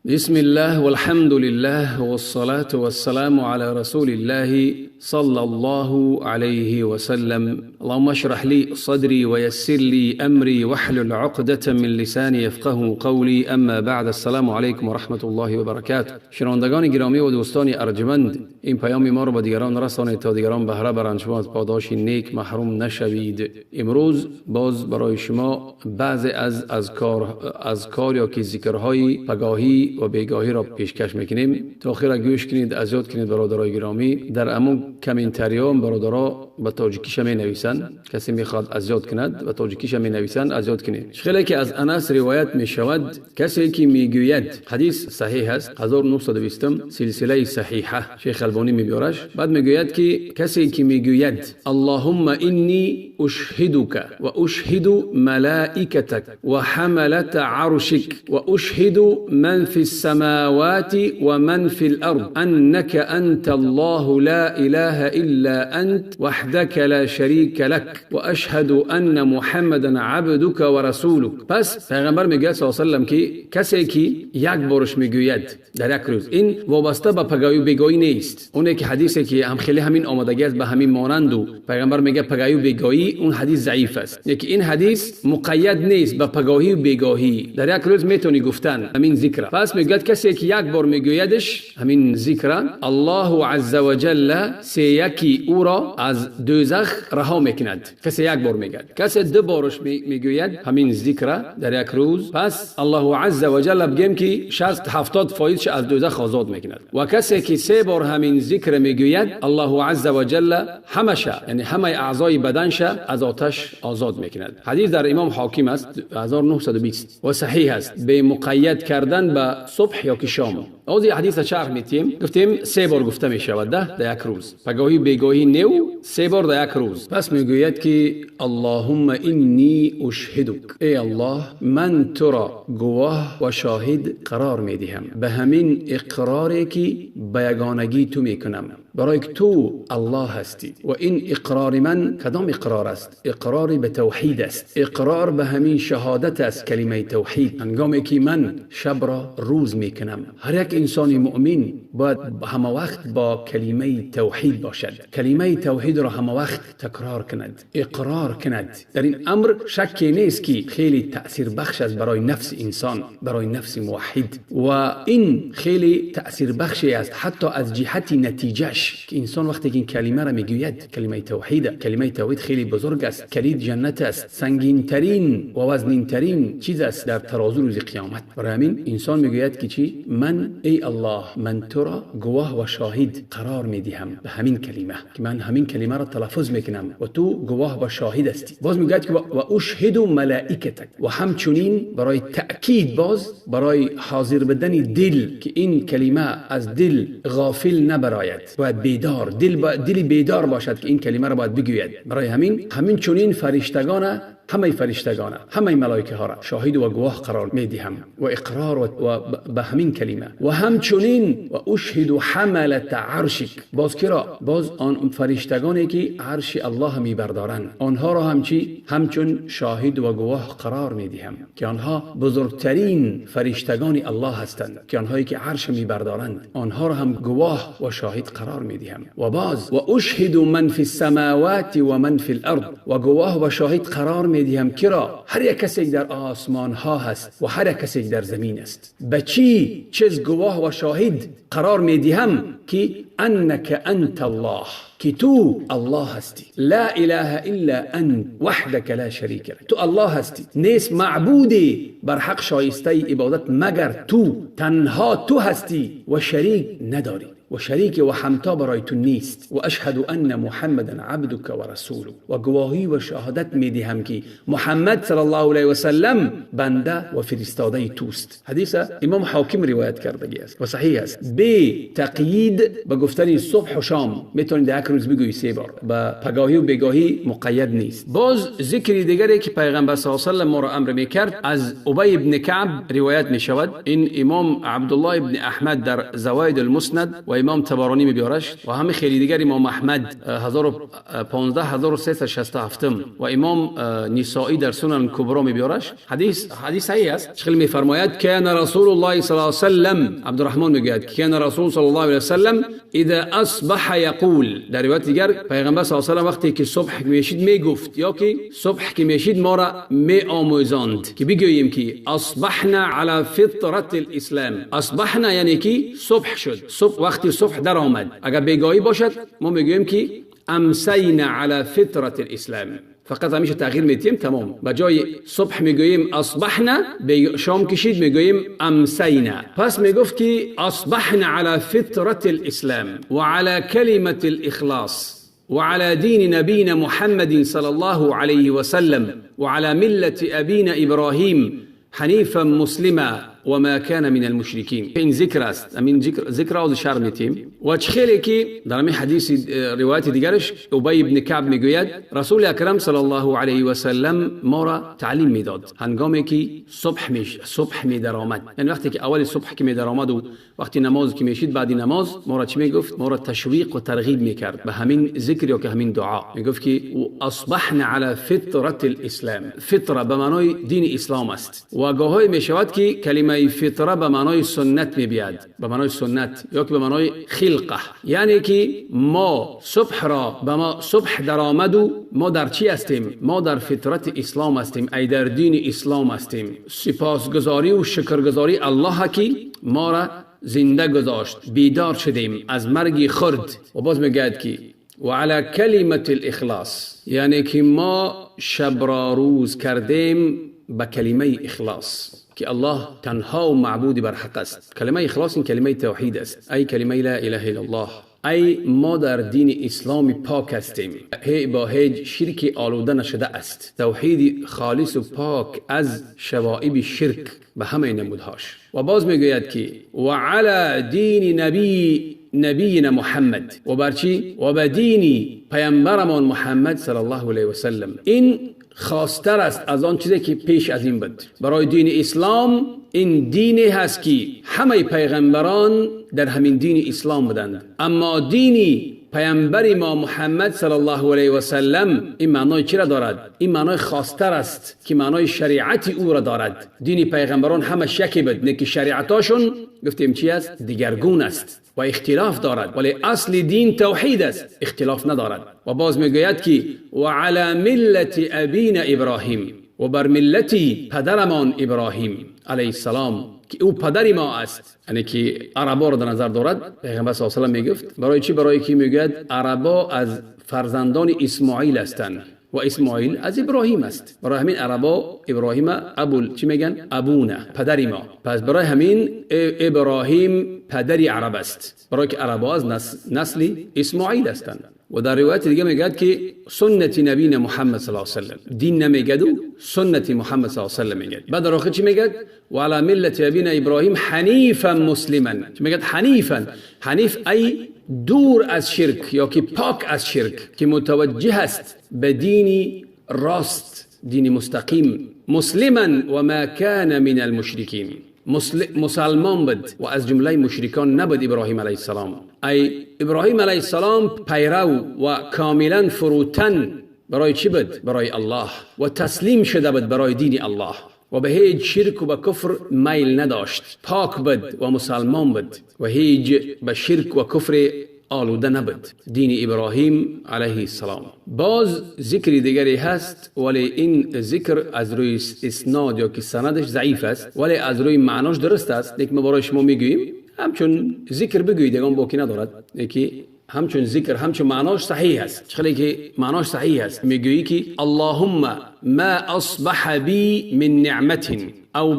بسم الله والحمد لله والصلاة والسلام على رسول الله صلى الله عليه وسلم. اللهم اشرح لي صدري ويسر لي أمري واحلل عقدة من لساني يفقه قولي. اما بعد، السلام علیکم و رحمت الله و برکاته. شنوندگان گرامی و دوستان ارجمند، این پیام ما را به دیگران رسانید تا دیگران بهره برند شما از پاداش نیک محروم نشوید. امروز باز برای شما بعضی از کار یا که ذکرهای پگاهی و بیگاهی را پیشکش میکنیم. تا آخر گوش کنید، اذیت کنید برادرای گرامی. در امون کامنتاریام برادرها به تاجیکیش می نویسند، کسی میخواد اذیت کند و تاجیکیش می نویسند، اذیت کنید. خیلی که از انس روایت می شود، کسی که میگوید، حدیث صحیح است، 1920 سلسله صحیحه شیخ البانی میبرش، بعد میگوید که کسی که میگوید اللهم انی اشهدک و اشهد ملائکتک و حملت عرشک و اشهد من فی السماوات و من فی الارض انک انت الله لا اله الا انت وحدك لا شریک لك و اشهد ان محمدا عبدك و رسولك. پس پیغمبر میگه صلی الله علیه و سلم که کسی که یک بارش میگوید در یک روز، این وابسته به پگاهی و بیگاهی نیست. اون که حدیثی که هم خیلی همین آمادگی است به همین مانند و پیغمبر میگه پگاهی و بیگاهی، اون حدیث ضعیف است. یکی این حدیث مقید نیست به پگاهی و بیگاهی، در یک روز میتونی گفتن همین ذکر. پس میگه کسی که یک بار میگویدش همین ذکر، الله عز وجل یکی او را از دوزخ رها میکند. کسی یک بار میگه، کسی دو بارش میگوید همین ذکر در یک روز، پس الله عز وجل بگیم که 60-70% از دوزخ آزاد میکند. و کسی که سه بار همین ذکر میگوید، الله عز وجل همشه، یعنی همه اعضای بدنش از آتش آزاد میکند. حدیث در امام حاکم است 1920 و صحیح است، به مقید کردن به صبح یا که شام. از این حدیث شرح میتیم، گفتیم سه بار گفته میشود در یک روز، پگاهی بیگاهی نیو سه بار در یک روز. پس میگوید که اللهم انی اشهدک، ای الله من تو را گواه و شاهد قرار میدهم به همین اقراری که به یگانگی تو میکنم، برای که تو الله هستی. و این اقرار من کدام اقرار است؟ اقرار به توحید است، اقرار به همین شهادت است، کلمه توحید. هنگامی که من شب را روز میکنم، هر یک انسان مؤمن باید همه وقت با کلمه توحید باشد، کلمه توحید را همه وقت تکرار کند، اقرار کند. در این امر شکی نیست که خیلی تأثیر بخش است برای نفس انسان، برای نفس موحد. و این خیلی تأثیر بخشی است حتی از جهت نتیجهش، که انسان وقتی که این کلمه را میگوید، کلمه توحید، کلمه توحید خیلی بزرگ است، کلید جنت است، سنگین ترین و وزنین ترین چیز است در ترازو روز قیامت. برای همین انسان میگوید که چی؟ من ای الله من تو را گواه و شاهد قرار میدهم به همین کلمه، که من همین کلمه را تلفظ میکنم و تو گواه و شاهد هستی. باز میگوید که و اشهد ملائکتک، و همچنین برای تأکید، باز برای حاضر بدن دل که این کلمه از دل غافل نبراید، باید بیدار، دل بیدار باشد که این کلمه را باید بگوید. برای همین چنین فرشتگان، همه فرشتگان، همه ملائکه ها را شاهد و گواه قرار میدهم و اقرار و به همین کلمه. و همچنین و اشهد حملت عرشک، باز کرا؟ باز آن فرشتگانی که عرش الله میبردارند، آنها را همچون شاهد و گواه قرار میدهم که آنها بزرگترین فرشتگان الله هستند، که آنهایی که عرش میبردارند آنها را هم گواه و شاهد قرار میدهم. و باز و اشهد من فی السماوات و من فی الارض، و گواه و شاهد قرار میدهم کرا؟ هر یک کسی در آسمان ها هست و هر یک کسی در زمین است. به چیز گواه و شاهد قرار میدهم؟ که انک انت الله، که تو الله هستی، لا اله الا انت وحدك لا شریک لك، تو الله هستی، نیست معبودی بر حق شایسته عبادت مگر تو، تنها تو هستی و شریک نداری و شریک و همتا برای تو نیست. و اشهد ان محمدا عبدك و رسولك، و گواهی و شهادت میدهم که محمد صلی الله علیه و سلم بنده و فرستاده توست. حدیث امام حاکم روایت کرده است و صحیح است. به تقیید به گفتن صبح و شام میتونید یک روز بگویی 3 بار، به پگاهی و بگاهی مقید نیست. باز ذکری دیگری که پیغمبر صلی الله علیه و سلم ما را امر میکرد از ابی ابن کعب روایت می شود. این امام عبدالله ابن احمد در زوائد المسند و امام طبرانی میبیارش و همه خیلی دیگر، امام احمد 15367 و امام نسائی در سنن کبرا میبیارش. حدیث صحیح است. شیخ میفرماید کان رسول الله صلی الله علیه و سلم، عبدالرحمن میگوید کان رسول صلی الله علیه و سلم اذا اصبح یقول، در روایت دیگر پیغمبر صلی الله علیه و سلم وقتی که صبح میشید میگفت، یا که صبح که میشید ما را می آموزاند که بگوییم که اصبحنا علی فطرت الاسلام. اصبحنا یعنی که صبح شد، صبح وقتی صبح در آمد. اگر بیگاهی باشد ما میگوییم که امسینا علی فطرت الاسلام. فقط همیشه تغییر میتیم تمام. به جای صبح میگوییم اصبحنا، شام کشید میگوییم امسینا. پس میگفت که اصبحنا علی فطرت الاسلام و علی کلمه الاخلاص وعلى دين نبينا محمد صلى الله عليه وسلم وعلى ملة أبينا إبراهيم حنيفا مسلما وما كان من المشركين. این ذکر است، امین ذکر از اشاره میتیم. و چخیلی که در این حدیث روایت دیگرش ابی ابن کعب میگوید رسول اکرم صلی الله علیه و سلم ما را تعلیم میداد هنگامی که صبح می در آمد، یعنی وقتی که اول صبح که می در آمد و وقتی نماز که میشید، بعد نماز ما را چی میگفت؟ ما را تشویق و ترغیب میکرد به همین ذکر یا که همین دعا. میگفت که اصبحنا علی فطرت الاسلام. فطره به معنای دین اسلام است و گاهی میشود که کلمه فطره به معنای سنت میبید، به معنای سنت یا که به معنای خلقه، یعنی که ما صبح در آمد و ما در چی هستیم؟ ما در فطرت اسلام هستیم، ای در دین اسلام هستیم. سپاسگزاری و شکرگزاری الله که ما را زنده گذاشت، بیدار شدیم از مرگ خرد. و باز میگه که و علی کلمه الاخلاص، یعنی که ما شب را روز کردیم به کلمه اخلاص که الله تنها و معبود بر حق است. کلمه اخلاص این کلمه توحید است، ای کلمه لا اله الا الله. ای ما در دین اسلام پاک هستیم، با هیچ شرک آلوده نشده است. توحید خالص و پاک از شوائب شرک به همه نمودهاش. و باز میگوید که و علی دین نبینا محمد، و برچی؟ و به دین پیامبرمان محمد صلی الله علیه و سلم. این خاصتر است از آن چیزی که پیش از این بود. برای دین اسلام این دینی هست که همه پیغمبران در همین دین اسلام بودند، اما دینی پیامبر ما محمد صلی الله علیه و سلم این معنای چی را دارد؟ این معنای خاصتر است که معنای شریعت او را دارد. دین پیغمبران همه شکی بود، نه که شریعتاشون گفتیم چی است؟ دیگرگون است و اختلاف دارد، ولی اصل دین توحید است، اختلاف ندارد. و باز میگوید که و علی ملت ابینا ابراهیم، و بر ملتی پدرمان ابراهیم علیه السلام که او پدر ما است. یعنی که عربا را در نظر دارد. پیغمبر صلی الله علیه و سلم میگفت برای چی؟ برای که میگوید عربا از فرزندان اسماعیل هستند و اسماعیل از ابراهیم است. برای همین عربا ابراهیم چی میگن؟ ابونا، پدر ما. پس برای همین ابراهیم پدری عرب است، برای که عربا از نسل اسماعیل هستند. و در روایت دیگه میگه که سنت نبینا محمد صلی الله علیه و سلم، دین نمیگه، سنت محمد صلی الله علیه و سلم میگه. بعد در آخر چی میگه؟ و علی ملت ابینا ابراهیم حنیفا مسلما. چی میگه؟ حنیفا. حنیف ای دور از شرک یا که پاک از شرک، که متوجه است به دینی راست، دینی مستقیم. مسلما و ما کان من المشرکین، مسلمان بود و از جمله مشرکان نبود ابراهیم علیه السلام. ای ابراهیم علیه السلام پیرو و کاملا فروتن برای چی بود؟ برای الله، و تسلیم شده بود برای دین الله و به هیچ شرک و به کفر میل نداشت. پاک بود و مسلمان بود و هیچ به شرک و کفر آلوده نبود. دین ابراهیم علیه السلام. باز ذکر دیگری هست، ولی این ذکر از روی اسناد یا که سندش ضعیف است، ولی از روی معناش درست است. یک ما برای شما میگوییم همچون ذکر بگویید، دیگه باکی ندارد. یکی همچون ذکر همچون معناش صحیح است. خیلی که معناش صحیح است. میگویی که اللهم ما اصبح بی من نعمت او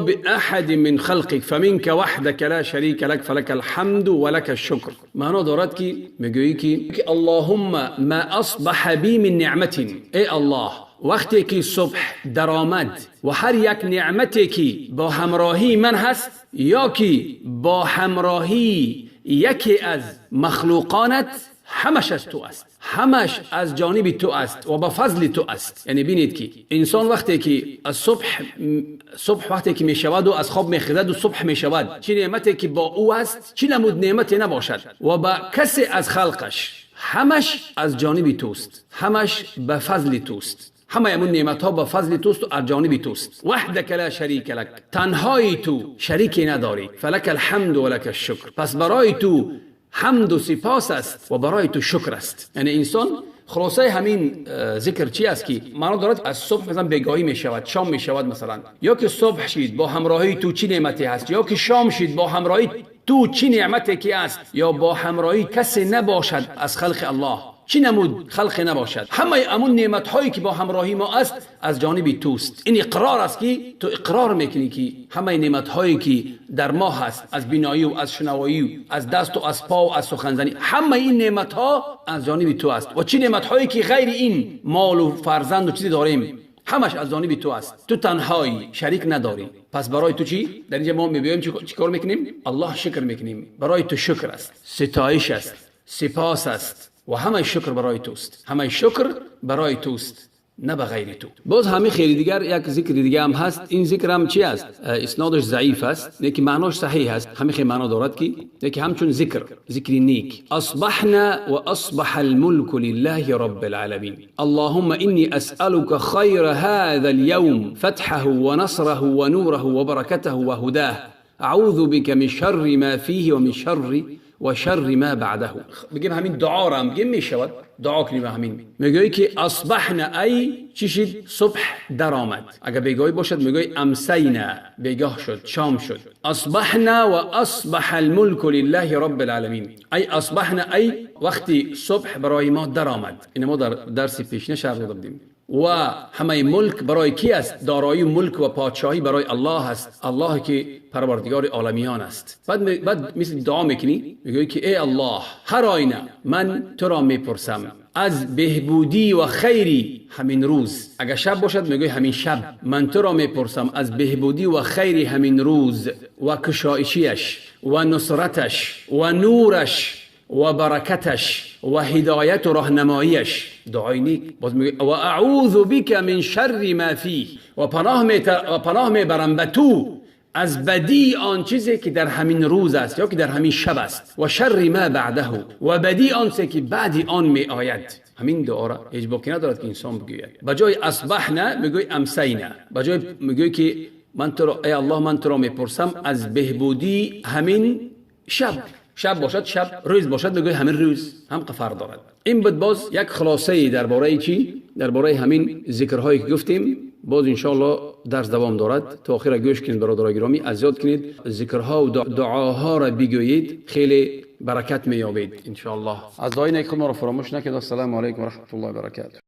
باحد من خلقك فمنك وحدك لا شريك لك فلك الحمد ولك الشكر. معنا دارد که میگویی که اللهم ما اصبح بی من نعمت، ای الله وقتی که صبح در آمد و هر یک نعمتی که با همراهی من هست یا که با همراهی یکی از مخلوقانت همش از تو است، همش از جانب تو است و به فضل تو است. یعنی بینید که انسان وقتی که از صبح وقتی که میشود و از خواب میخیزد و صبح میشود، چه نعمتی که با او است چه نمود نعمتی نباشد و با کسی از خلقش، همش از جانب توست، همش به فضل توست. همه امون نعمت ها به فضل توست و از جانب توست. وحدک لا شریک لک، تنهای تو شریکی نداری. فلک الحمد و لک الشکر، پس برای تو حمد و سپاس است و برای تو شکر است. یعنی انسان خلاصه همین ذکر چی است که معنا دارد از صبح مثلا بگاهی می شود، شام می شود مثلا، یا که صبح شید با همراهی تو چی نعمتی هست، یا که شام شید با همراهی تو چی نعمتی که است، یا با همراهی کسی نباشد از خلق الله، چی نمود خلق نباشد. همه امون نعمت هایی که با همراهی ما است از جانب توست. این اقرار است که تو اقرار میکنی که همه نعمت هایی که در ما هست، از بینایی و از شنوایی و از دست و از پا و از سخنزنی، همه این نعمت ها از جانب تو است. و چی نعمت هایی که غیر این مال و فرزند و چیزی داریم همش از جانب تو است. تو تنهایی، شریک نداری. پس برای تو چی؟ در اینجا ما میبینیم چی کار میکنیم؟ الله شکر میکنیم. برای تو شکر است، ستایش است، سپاس است و همه شکر برای توست، همه شکر برای توست، نه به غیر تو. باز همه خیلی دیگر یک ذکر دیگه هم هست. این ذکر هم چی است؟ اسنادش ضعیف است، لیکن معناش صحیح است. همه خیلی معنا دارد که لیکن همچون ذکر نیک. اصبحنا و اصبح الملك لله رب العالمین. اللهم انی اسألك خیر هذا اليوم فتحه ونصره ونوره وبركته وهداه. اعوذ بك من شر ما فيه ومن شر ما بعده. بگیم همین دعا را هم بگیم میشود. دعا کنیم همین. میگویی که اصبحنا، ای چی شد؟ صبح در آمد. اگر بیگاهی باشد میگویی امسینا، بیگاه شد، شام شد. اصبحنا و اصبح الملك لله رب العالمین. ای اصبحنا، ای وقتی صبح برای ما در آمد. این ما در درس پیشینه شرح دادیم. و همه ملک برای کی است؟ دارایی ملک و پادشاهی برای الله است. الله که پروردگار عالمیان است. بعد مثل دعا میکنی، میگویی که ای الله، هر آینه من تو را میپرسم از بهبودی و خیری همین روز. اگر شب باشد میگویی همین شب من تو را میپرسم از بهبودی و خیری همین روز و کشایشیش و نصرتش و نورش و برکتش و هدایت و راهنماییش. دعای نیک. باز میگه و اعوذ بک من شر ما فیه، و پناه میبرم به تو از بدی آن چیزی که در همین روز است یا که در همین شب است، و شر ما بعده، و بدی آن چیزی که بعد آن می آید. همین دعا را هیچ باکی ندارد که انسان بگوید. بجای اصبحنا میگوی امسینا. بجای میگوی که من تو را، ای الله من تو را میپرسم از بهبودی همین شب باشد شب، روز باشد میگوی همین روز، هم قفر دارد. این بود باز یک خلاصه درباره چی؟ درباره همین ذکرهایی که گفتیم. باز انشاءالله درس دوام دارد. تا آخر گوش کنید برادرای گرامی، از یاد کنید ذکرها و دعاها را بگویید، خیلی برکت میابید انشاءالله. از دعای نیک خود ما را فراموش نکنید. السلام علیکم و رحمت الله و برکاته.